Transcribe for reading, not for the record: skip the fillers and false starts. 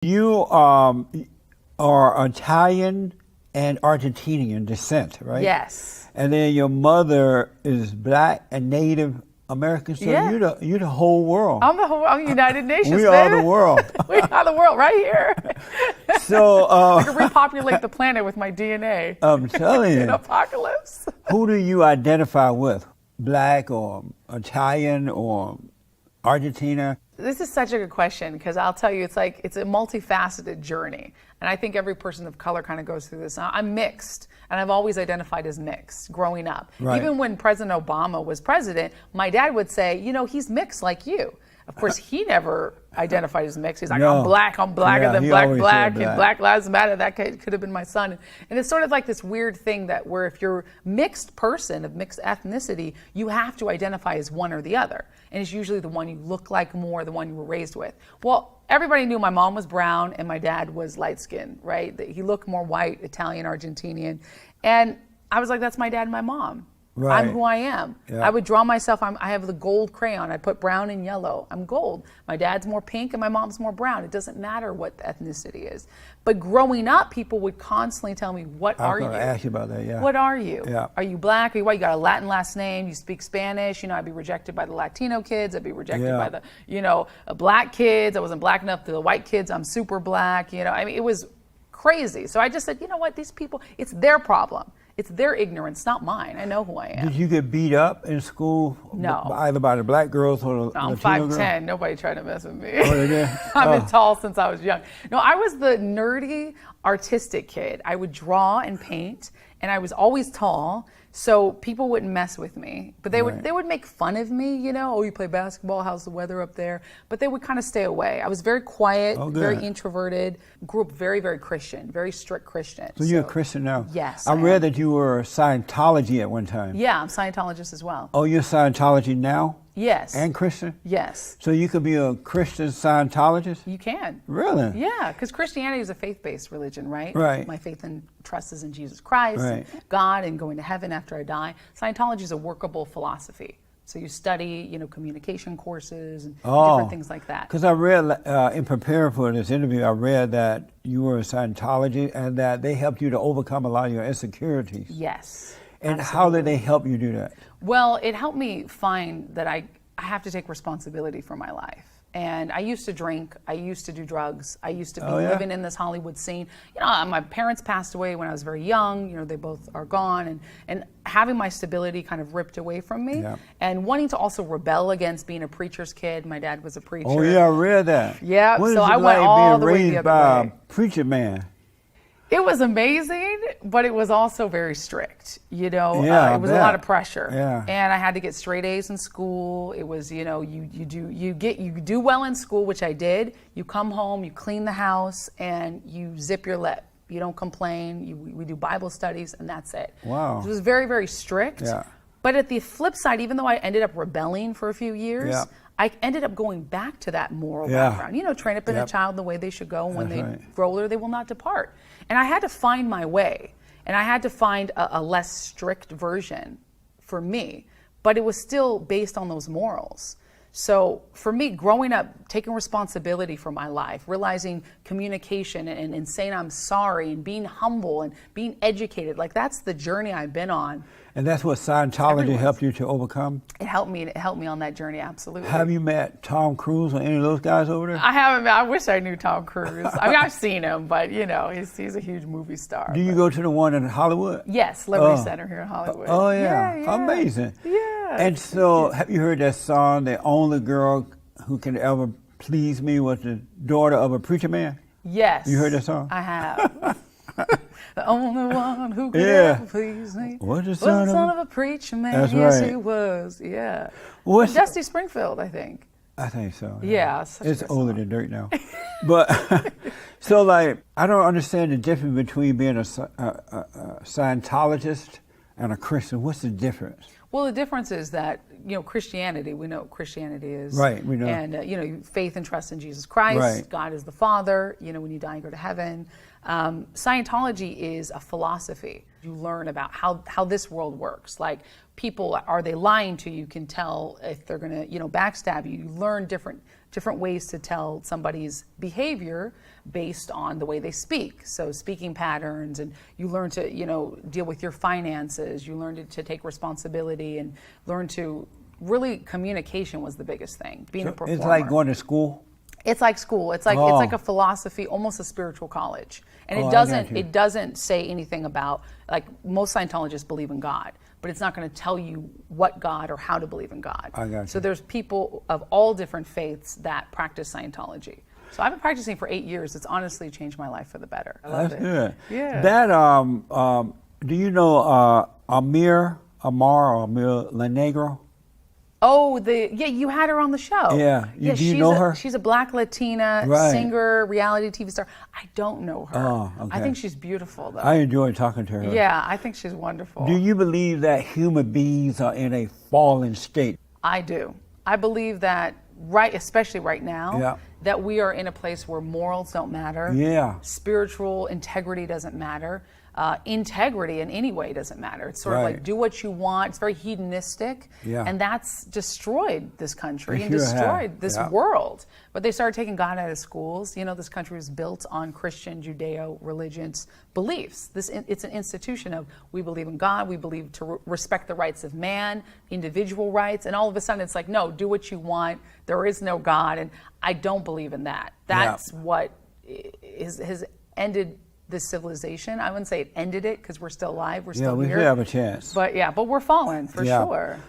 You are Italian and Argentinian descent, right? Yes. And then your mother is black and Native American, so Yeah. you're the whole world. I'm United Nations, We baby. are the world. We are the world right here. So I can repopulate the planet with my DNA. I'm telling An you, apocalypse. who do you identify with? Black or Italian or Argentina? This is such a good question because I'll tell you, it's a multifaceted journey. And I think every person of color kind of goes through this. I'm mixed, and I've always identified as mixed growing up. Right. Even when President Obama was president, my dad would say, you know, he's mixed like you. Of course, he never identified as mixed. He's like, No. I'm blacker Yeah, than he black, always black, said and that. Black Lives Matter. That could have been my son. And it's sort of like this weird thing that where if you're mixed person of mixed ethnicity, you have to identify as one or the other. And it's usually the one you look like more, the one you were raised with. Well, everybody knew my mom was brown and my dad was light skinned, right? He looked more white, Italian, Argentinian. And I was like, that's my dad and my mom. Right. I'm who I am. Yeah. I would draw myself. I have the gold crayon. I put brown and yellow. I'm gold. My dad's more pink and my mom's more brown. It doesn't matter what the ethnicity is. But growing up, people would constantly tell me, what I are was you? going to ask you about that, yeah. What are you? Yeah. Are you black? Are you white? You got a Latin last name. You speak Spanish. You know, I'd be rejected by the Latino kids. I'd be rejected Yeah. by the, black kids. I wasn't black enough to the white kids. I'm super black. I mean, it was crazy. So I just said, you know what? These people, it's their problem. It's their ignorance, not mine. I know who I am. Did you get beat up in school? No. Either by the black girls or the I'm Latino 5'10". girls? Nobody tried to mess with me. Oh, they did? I've been Oh. tall since I was young. No, I was the nerdy, artistic kid. I would draw and paint, and I was always tall, so people wouldn't mess with me. But they Right. would make fun of me, oh, you play basketball, how's the weather up there? But they would kind of stay away. I was very quiet, Oh, good. very introverted, grew up very, very Christian, very strict Christian. So you're a Christian now? Yes, I I read am. that you were Scientology at one time. Yeah, I'm Scientologist as well. Oh, you're Scientology now? Yes. And Christian? Yes. So you could be a Christian Scientologist? You can. Really? Yeah, because Christianity is a faith-based religion, right? Right. My faith and trust is in Jesus Christ, Right. and God, and going to heaven after I die. Scientology is a workable philosophy. So you study, communication courses and different things like that. Because I read, in preparing for this interview, I read that you were a Scientology and that they helped you to overcome a lot of your insecurities. Yes. And how did they help you do that? Well, it helped me find that I have to take responsibility for my life. And I used to drink, I used to do drugs, I used to be living in this Hollywood scene. My parents passed away when I was very young, they both are gone, and having my stability kind of ripped away from me, Yeah. and wanting to also rebel against being a preacher's kid. My dad was a preacher. Oh, yeah, I read that. Yeah, What is so it I like went all being the way the raised other by way. a preacher man? It was amazing, but it was also very strict. Yeah, it I was a bet. lot of pressure. Yeah. And I had to get straight A's in school. It was, you do well in school, which I did. You come home, you clean the house, and you zip your lip. You don't complain. We do Bible studies, and that's it. Wow. It was very, very strict. Yeah. But at the flip side, even though I ended up rebelling for a few years, Yeah. I ended up going back to that moral Yeah. background. Train up in a Yep. child the way they should go. And when That's they right. grow older, they will not depart. And I had to find my way. And I had to find a less strict version for me. But it was still based on those morals. So for me, growing up, taking responsibility for my life, realizing communication and saying I'm sorry and being humble and being educated, that's the journey I've been on. And that's what Scientology Everyone's- helped you to overcome? It helped me on that journey, absolutely. Have you met Tom Cruise or any of those guys over there? I haven't. I wish I knew Tom Cruise. I mean, I've seen him, but he's a huge movie star. Do you go to the one in Hollywood? Yes, Liberty Oh. Center here in Hollywood. Oh, yeah. Yeah. Amazing. Yeah. And so, have you heard that song, The Only Girl Who Can Ever Please Me Was the Daughter of a Preacher Man? Yes. You heard that song? I have. The only one who could Yeah. ever please me Was the was son the of son a- of a preacher man. That's Yes, right. he was. Yeah. What's- Dusty Springfield, I think. I think so. Yeah, such a It's good older song. than dirt now. But, so I don't understand the difference between being a Scientologist and a Christian. What's the difference? Well, the difference is that, Christianity, we know what Christianity is. Right, we know. And, faith and trust in Jesus Christ. Right. God is the Father. When you die, you go to heaven. Scientology is a philosophy. You learn about how this world works. Like, people, are they lying to you? You can tell if they're going to, backstab you. You learn different ways to tell somebody's behavior based on the way they speak. So speaking patterns, and you learn to, deal with your finances. You learn to take responsibility and learn to really, communication was the biggest thing. Being a performer. It's like going to school. It's like school. It's like a philosophy, almost a spiritual college. And it doesn't say anything about, like, most Scientologists believe in God, but it's not going to tell you what God or how to believe in God. I got you. So there's people of all different faiths that practice Scientology. So I've been practicing for 8 years. It's honestly changed my life for the better. I love That's it. good. Yeah. That do you know Amir Lanegro? Oh, you had her on the show. Yeah. Do you know her? She's a black Latina singer, reality TV star. I don't know her. Oh, okay. I think she's beautiful, though. I enjoy talking to her. Yeah, I think she's wonderful. Do you believe that human beings are in a fallen state? I do. I believe that, especially right now, that we are in a place where morals don't matter. Yeah. Spiritual integrity doesn't matter. Integrity in any way doesn't matter. It's sort of like, do what you want. It's very hedonistic. Yeah. And that's destroyed this country and sure destroyed this have. world. But they started taking God out of schools. This country was built on Christian, Judeo-religious beliefs. It's an institution of, we believe in God, we believe to respect the rights of man, individual rights, and all of a sudden it's like, no, do what you want. There is no God, and I don't believe in that. That's what has ended this civilization. I wouldn't say it ended it, because we're still alive. We're still here. We still have a chance. But we're fallen for sure.